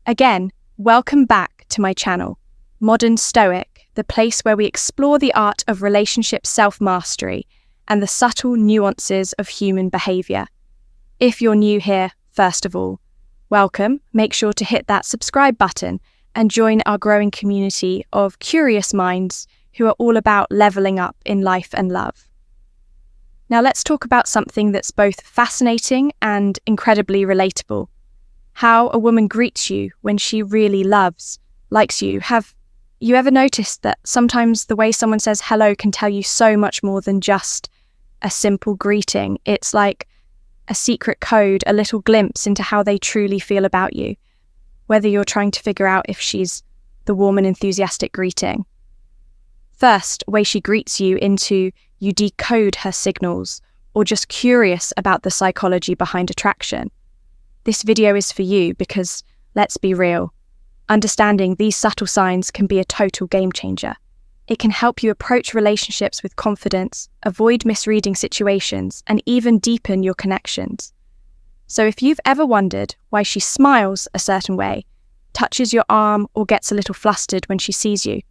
Again, welcome back to my channel, Modern Stoic, the place where we explore the art of relationship self-mastery and the subtle nuances of human behaviour. If you're new here, first of all, welcome. Make sure to hit that subscribe button and join our growing community of curious minds who are all about levelling up in life and love. Now let's talk about something that's both fascinating and incredibly relatable. How a woman greets you when she really likes you. Have you ever noticed that sometimes the way someone says hello can tell you so much more than just a simple greeting? It's like a secret code, a little glimpse into how they truly feel about you, whether you're trying to figure out if she's the warm and enthusiastic greeting. First, way she greets you into you decode her signals, or just curious about the psychology behind attraction. This video is for you because, let's be real, understanding these subtle signs can be a total game changer. It can help you approach relationships with confidence, avoid misreading situations, and even deepen your connections. So if you've ever wondered why she smiles a certain way, touches your arm, or gets a little flustered when she sees you,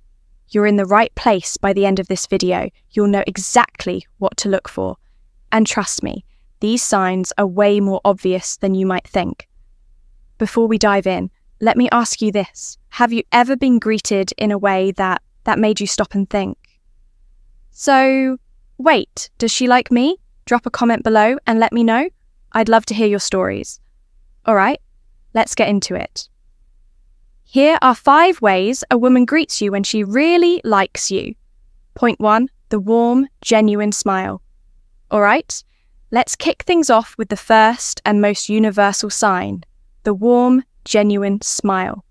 you're in the right place by the end of this video. You'll know exactly what to look for. And trust me, these signs are way more obvious than you might think. Before we dive in, let me ask you this. Have you ever been greeted in a way that made you stop and think? So, wait, does she like me? Drop a comment below and let me know. I'd love to hear your stories. All right, let's get into it. Here are 5 ways a woman greets you when she really likes you. Point 1, the warm, genuine smile. All right, let's kick things off with the first and most universal sign, the warm, genuine smile.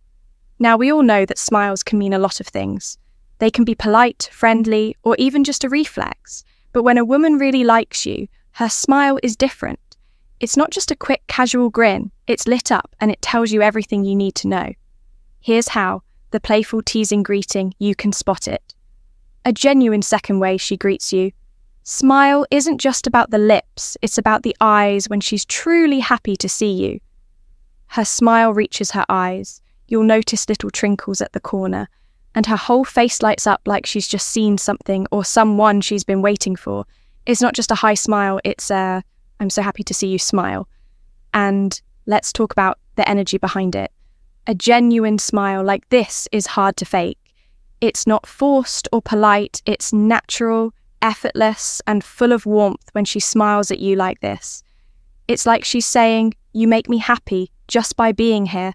Now, we all know that smiles can mean a lot of things. They can be polite, friendly, or even just a reflex. But when a woman really likes you, her smile is different. It's not just a quick, casual grin. It's lit up and it tells you everything you need to know. Here's how, the playful, teasing greeting, you can spot it. A genuine second way she greets you. Smile isn't just about the lips, it's about the eyes when she's truly happy to see you. Her smile reaches her eyes. You'll notice little trinkles at the corner, and her whole face lights up like she's just seen something or someone she's been waiting for. It's not just a hi smile, it's a I'm so happy to see you smile. And let's talk about the energy behind it. A genuine smile like this is hard to fake. It's not forced or polite, it's natural, effortless, and full of warmth when she smiles at you like this. It's like she's saying, "You make me happy just by being here."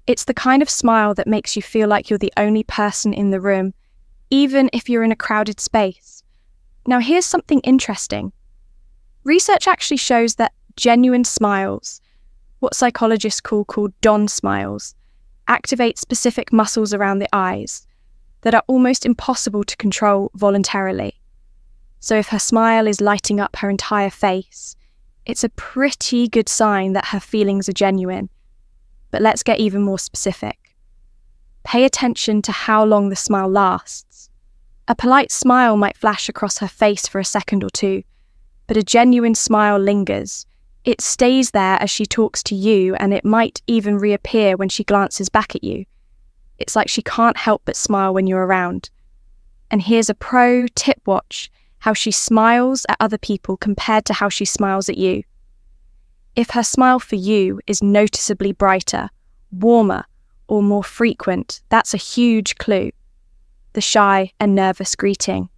It's the kind of smile that makes you feel like you're the only person in the room, even if you're in a crowded space. Now, here's something interesting. Research actually shows that genuine smiles, what psychologists call Don smiles, activate specific muscles around the eyes that are almost impossible to control voluntarily. So if her smile is lighting up her entire face, it's a pretty good sign that her feelings are genuine. But let's get even more specific. Pay attention to how long the smile lasts. A polite smile might flash across her face for a second or two, but a genuine smile lingers. It stays there as she talks to you, and it might even reappear when she glances back at you. It's like she can't help but smile when you're around. And here's a pro tip watch, how she smiles at other people compared to how she smiles at you. If her smile for you is noticeably brighter, warmer, or more frequent, that's a huge clue. The shy and nervous greeting.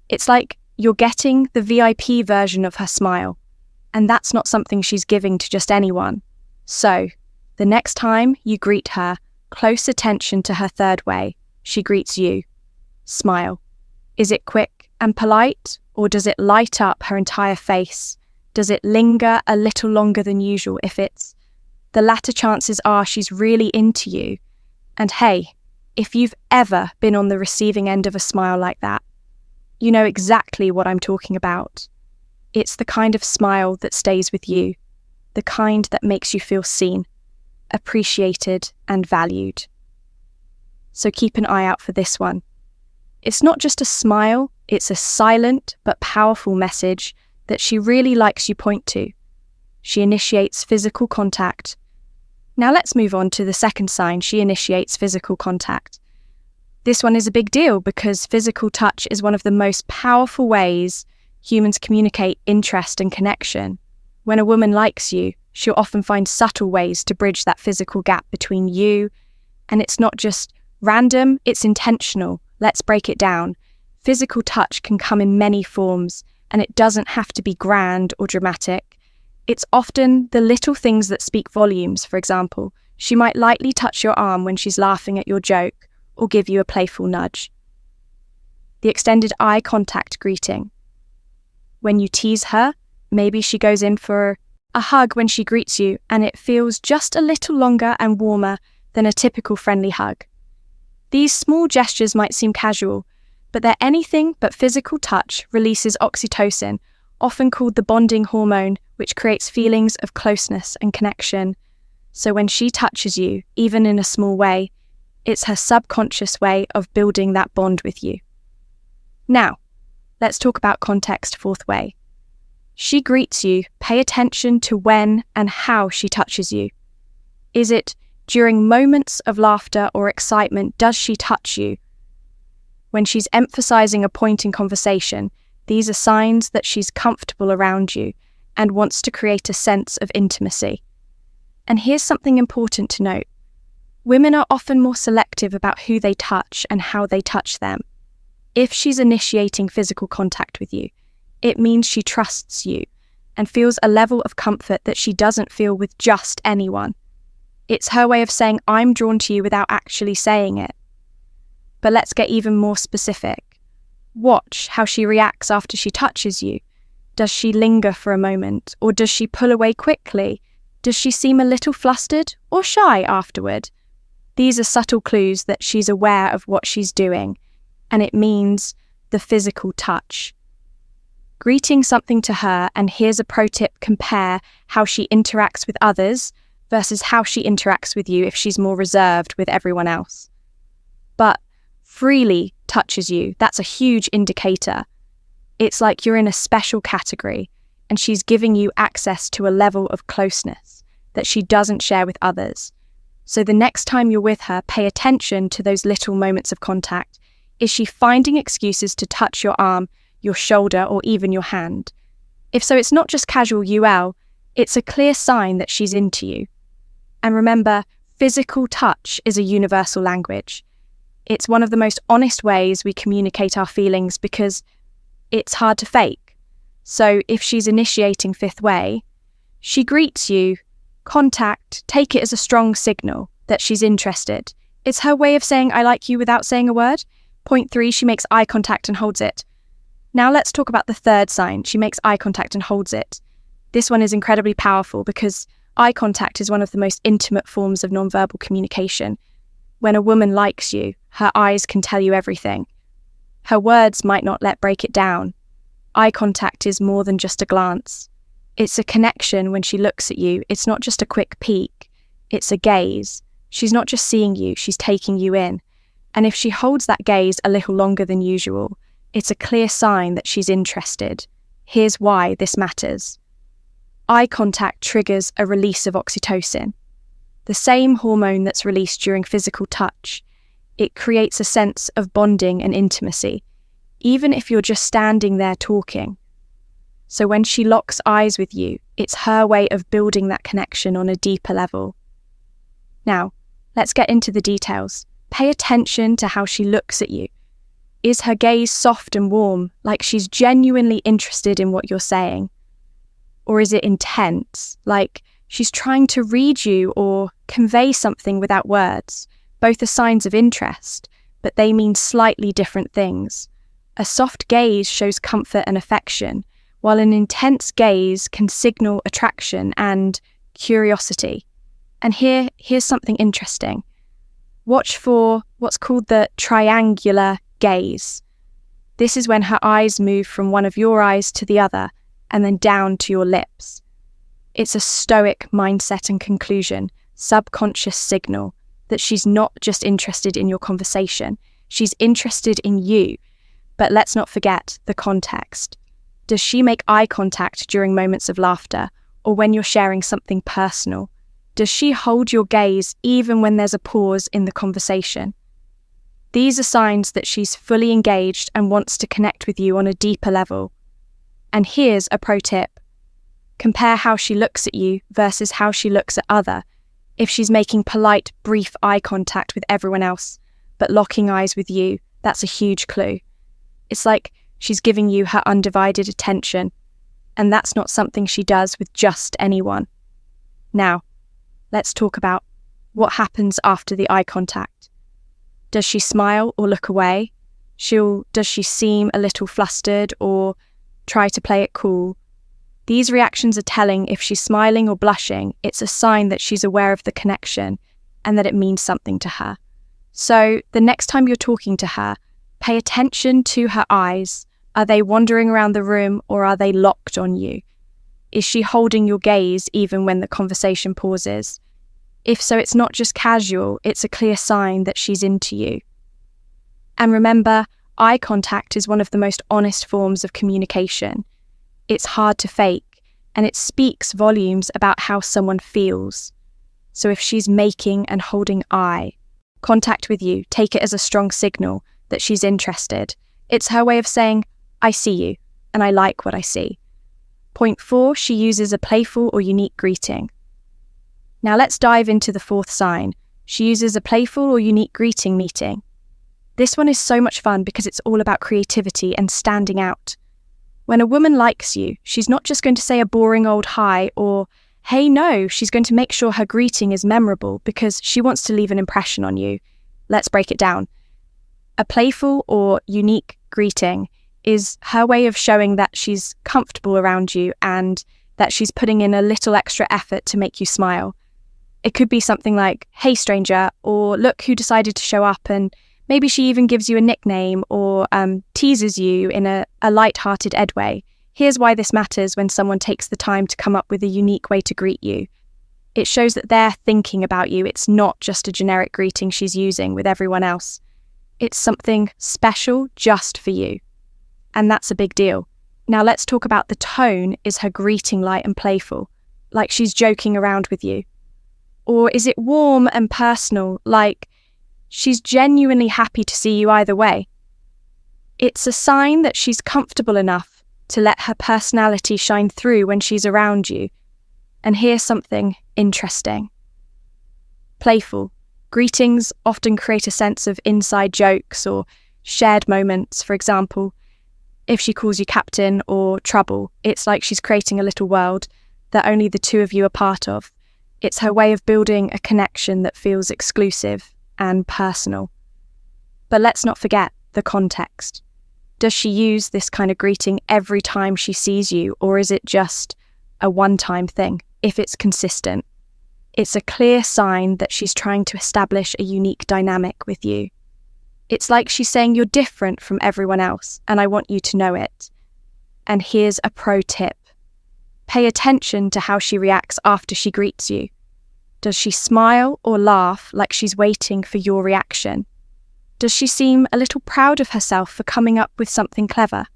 It's like you're getting the VIP version of her smile, and that's not something she's giving to just anyone. So, the next time you greet her, close attention to her third way she greets you. Smile. Is it quick and polite, or does it light up her entire face? Does it linger a little longer than usual? If it's the latter, chances are she's really into you. And hey, if you've ever been on the receiving end of a smile like that, you know exactly what I'm talking about. It's the kind of smile that stays with you, the kind that makes you feel seen, appreciated, and valued. So keep an eye out for this one. It's not just a smile, it's a silent but powerful message that she really likes you point to. She initiates physical contact, Now let's move on to the second sign she initiates physical contact. This one is a big deal because physical touch is one of the most powerful ways humans communicate interest and connection. When a woman likes you, she'll often find subtle ways to bridge that physical gap between you, and it's not just random, it's intentional. Let's break it down. Physical touch can come in many forms, and it doesn't have to be grand or dramatic. It's often the little things that speak volumes. For example, she might lightly touch your arm when she's laughing at your joke, or give you a playful nudge. The extended eye contact greeting. When you tease her, maybe she goes in for a hug when she greets you, and it feels just a little longer and warmer than a typical friendly hug. These small gestures might seem casual, but they're anything but physical touch releases oxytocin, often called the bonding hormone, which creates feelings of closeness and connection. So when she touches you, even in a small way, it's her subconscious way of building that bond with you. Now, let's talk about context fourth way. She greets you, pay attention to when and how she touches you. Is it during moments of laughter or excitement does she touch you? When she's emphasizing a point in conversation, these are signs that she's comfortable around you and wants to create a sense of intimacy. And here's something important to note. Women are often more selective about who they touch and how they touch them. If she's initiating physical contact with you, it means she trusts you and feels a level of comfort that she doesn't feel with just anyone. It's her way of saying, I'm drawn to you without actually saying it. But let's get even more specific. Watch how she reacts after she touches you. Does she linger for a moment, or does she pull away quickly? Does she seem a little flustered or shy afterward? These are subtle clues that she's aware of what she's doing, and it means the physical touch. Greeting something to her, and here's a pro tip: compare how she interacts with others versus how she interacts with you if she's more reserved with everyone else. But freely touches you, that's a huge indicator. It's like you're in a special category, and she's giving you access to a level of closeness that she doesn't share with others. So the next time you're with her, pay attention to those little moments of contact. Is she finding excuses to touch your arm, your shoulder, or even your hand? If so, it's not just casual UL, it's a clear sign that she's into you. And remember, physical touch is a universal language. It's one of the most honest ways we communicate our feelings because it's hard to fake. So if she's initiating fifth way, she greets you, contact, take it as a strong signal that she's interested. It's her way of saying, I like you without saying a word. Point 3, she makes eye contact and holds it. Now let's talk about the third sign. She makes eye contact and holds it. This one is incredibly powerful because eye contact is one of the most intimate forms of nonverbal communication. When a woman likes you, her eyes can tell you everything. Her words might not let break it down. Eye contact is more than just a glance. It's a connection. When she looks at you, it's not just a quick peek, it's a gaze. She's not just seeing you, she's taking you in. And if she holds that gaze a little longer than usual, it's a clear sign that she's interested. Here's why this matters. Eye contact triggers a release of oxytocin, the same hormone that's released during physical touch. It creates a sense of bonding and intimacy, even if you're just standing there talking. So when she locks eyes with you, it's her way of building that connection on a deeper level. Now, let's get into the details. Pay attention to how she looks at you. Is her gaze soft and warm, like she's genuinely interested in what you're saying? Or is it intense, like she's trying to read you or convey something without words? Both are signs of interest, but they mean slightly different things. A soft gaze shows comfort and affection, while an intense gaze can signal attraction and curiosity. And here's something interesting. Watch for what's called the triangular gaze. This is when her eyes move from one of your eyes to the other and then down to your lips. It's a Stoic mindset and conclusion, subconscious signal that she's not just interested in your conversation, she's interested in you. But let's not forget the context. Does she make eye contact during moments of laughter or when you're sharing something personal? Does she hold your gaze even when there's a pause in the conversation? These are signs that she's fully engaged and wants to connect with you on a deeper level. And here's a pro tip. Compare how she looks at you versus how she looks at others. If she's making polite, brief eye contact with everyone else, but locking eyes with you, that's a huge clue. It's like she's giving you her undivided attention, and that's not something she does with just anyone. Now, let's talk about what happens after the eye contact. Does she smile or look away? Does she seem a little flustered or try to play it cool? These reactions are telling. If she's smiling or blushing, it's a sign that she's aware of the connection and that it means something to her. So the next time you're talking to her, pay attention to her eyes. Are they wandering around the room or are they locked on you? Is she holding your gaze even when the conversation pauses? If so, it's not just casual, it's a clear sign that she's into you. And remember, eye contact is one of the most honest forms of communication. It's hard to fake, and it speaks volumes about how someone feels. So if she's making and holding eye contact with you, take it as a strong signal that she's interested. It's her way of saying, I see you, and I like what I see. Point 4, she uses a playful or unique greeting. Now let's dive into the 4th sign. She uses a playful or unique greeting meeting. This one is so much fun because it's all about creativity and standing out. When a woman likes you, she's not just going to say a boring old hi or, hey, no, she's going to make sure her greeting is memorable because she wants to leave an impression on you. Let's break it down. A playful or unique greeting is her way of showing that she's comfortable around you and that she's putting in a little extra effort to make you smile. It could be something like, hey stranger, or look who decided to show up, and maybe she even gives you a nickname or teases you in a light-hearted Ed way. Here's why this matters when someone takes the time to come up with a unique way to greet you. It shows that they're thinking about you. It's not just a generic greeting she's using with everyone else. It's something special just for you. And that's a big deal. Now let's talk about the tone. Is her greeting light and playful, like she's joking around with you? Or is it warm and personal, like she's genuinely happy to see you either way? It's a sign that she's comfortable enough to let her personality shine through when she's around you. And here's something interesting. Playful. Greetings often create a sense of inside jokes or shared moments. For example, if she calls you captain or trouble, it's like she's creating a little world that only the two of you are part of. It's her way of building a connection that feels exclusive and personal. But let's not forget the context. Does she use this kind of greeting every time she sees you, or is it just a one-time thing? If it's consistent, it's a clear sign that she's trying to establish a unique dynamic with you. It's like she's saying you're different from everyone else, and I want you to know it. And here's a pro tip. Pay attention to how she reacts after she greets you. Does she smile or laugh like she's waiting for your reaction? Does she seem a little proud of herself for coming up with something clever?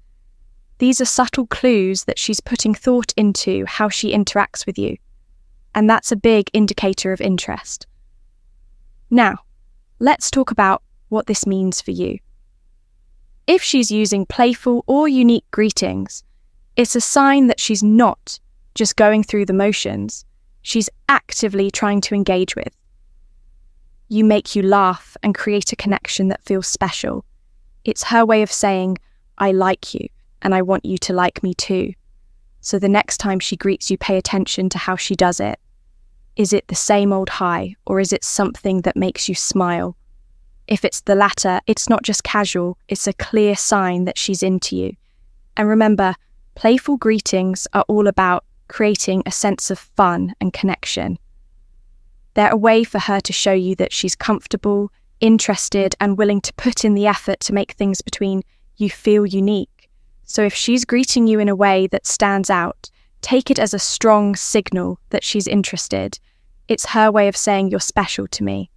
These are subtle clues that she's putting thought into how she interacts with you. And that's a big indicator of interest. Now, let's talk about what this means for you. If she's using playful or unique greetings, it's a sign that she's not just going through the motions. She's actively trying to engage with. You make you laugh and create a connection that feels special. It's her way of saying, I like you and I want you to like me too. So the next time she greets you, pay attention to how she does it. Is it the same old hi, or is it something that makes you smile? If it's the latter, it's not just casual, it's a clear sign that she's into you. And remember, playful greetings are all about creating a sense of fun and connection. They're a way for her to show you that she's comfortable, interested, and willing to put in the effort to make things between you feel unique. So if she's greeting you in a way that stands out, take it as a strong signal that she's interested. It's her way of saying you're special to me.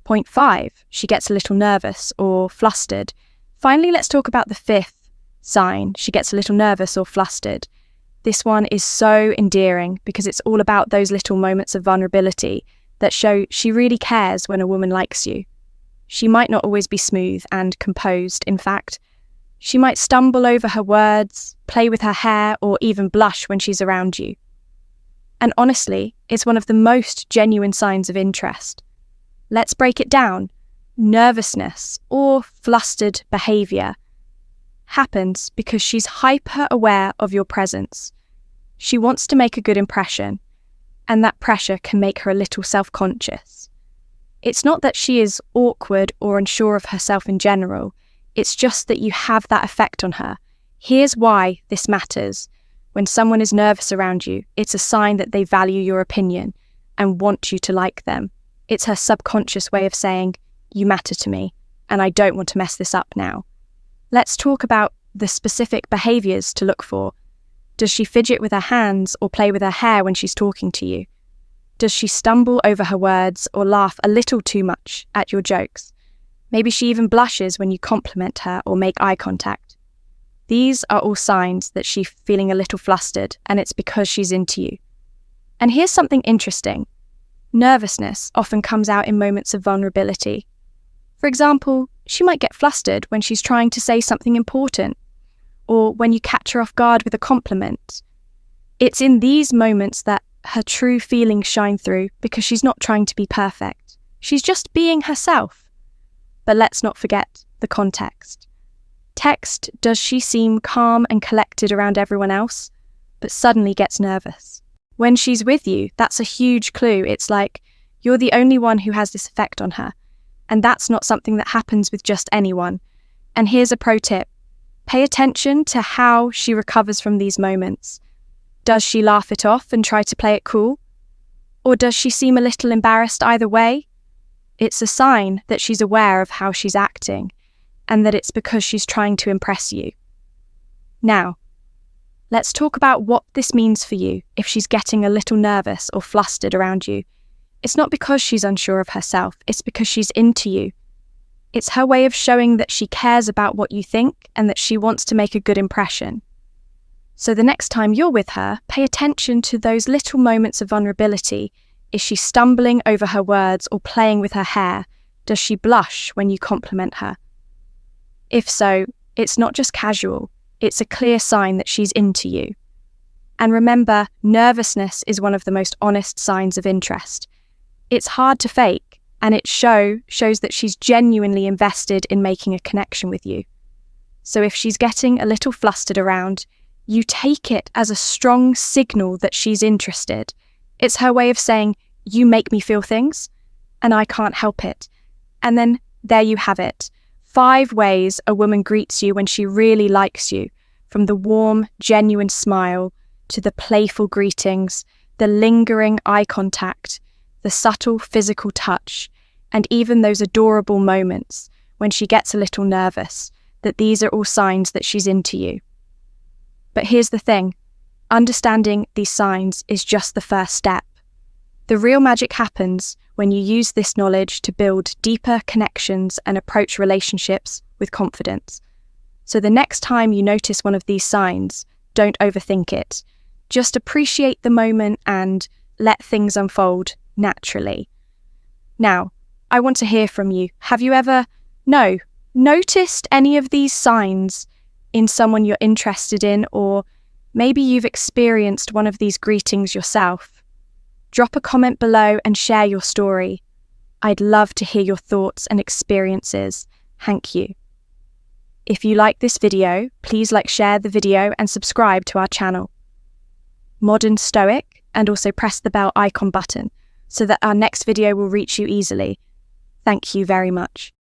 Point 5, she gets a little nervous or flustered. Finally, let's talk about the 5th sign. She gets a little nervous or flustered. This one is so endearing because it's all about those little moments of vulnerability that show she really cares when a woman likes you. She might not always be smooth and composed, in fact. She might stumble over her words, play with her hair, or even blush when she's around you. And honestly, it's one of the most genuine signs of interest. Let's break it down. Nervousness, or flustered behaviour, happens because she's hyper-aware of your presence. She wants to make a good impression, and that pressure can make her a little self-conscious. It's not that she is awkward or unsure of herself in general, it's just that you have that effect on her. Here's why this matters. When someone is nervous around you, it's a sign that they value your opinion and want you to like them. It's her subconscious way of saying, "You matter to me, and I don't want to mess this up now." Let's talk about the specific behaviours to look for. Does she fidget with her hands or play with her hair when she's talking to you? Does she stumble over her words or laugh a little too much at your jokes? Maybe she even blushes when you compliment her or make eye contact. These are all signs that she's feeling a little flustered, and it's because she's into you. And here's something interesting. Nervousness often comes out in moments of vulnerability. For example, she might get flustered when she's trying to say something important, or when you catch her off guard with a compliment. It's in these moments that her true feelings shine through because she's not trying to be perfect. She's just being herself. But let's not forget the context. Text, does she seem calm and collected around everyone else, but suddenly gets nervous? When she's with you, that's a huge clue. It's like you're the only one who has this effect on her. And that's not something that happens with just anyone. And here's a pro tip. Pay attention to how she recovers from these moments. Does she laugh it off and try to play it cool? Or does she seem a little embarrassed either way? It's a sign that she's aware of how she's acting, and that it's because she's trying to impress you. Now, let's talk about what this means for you if she's getting a little nervous or flustered around you. It's not because she's unsure of herself, it's because she's into you. It's her way of showing that she cares about what you think and that she wants to make a good impression. So the next time you're with her, pay attention to those little moments of vulnerability. Is she stumbling over her words or playing with her hair? Does she blush when you compliment her? If so, it's not just casual, it's a clear sign that she's into you. And remember, nervousness is one of the most honest signs of interest. It's hard to fake, and it shows that she's genuinely invested in making a connection with you. So if she's getting a little flustered around, you take it as a strong signal that she's interested. It's her way of saying, "You make me feel things, and I can't help it." And then there you have it. 5 ways a woman greets you when she really likes you, from the warm, genuine smile to the playful greetings, the lingering eye contact, the subtle physical touch, and even those adorable moments when she gets a little nervous, that these are all signs that she's into you. But here's the thing, understanding these signs is just the first step. The real magic happens when you use this knowledge to build deeper connections and approach relationships with confidence. So the next time you notice one of these signs, don't overthink it. Just appreciate the moment and let things unfold naturally. Now, I want to hear from you. Have you ever noticed any of these signs in someone you're interested in, or maybe you've experienced one of these greetings yourself? Drop a comment below and share your story. I'd love to hear your thoughts and experiences. Thank you. If you like this video, please share the video and subscribe to our channel. Modern Stoic, and also press the bell icon button so that our next video will reach you easily. Thank you very much.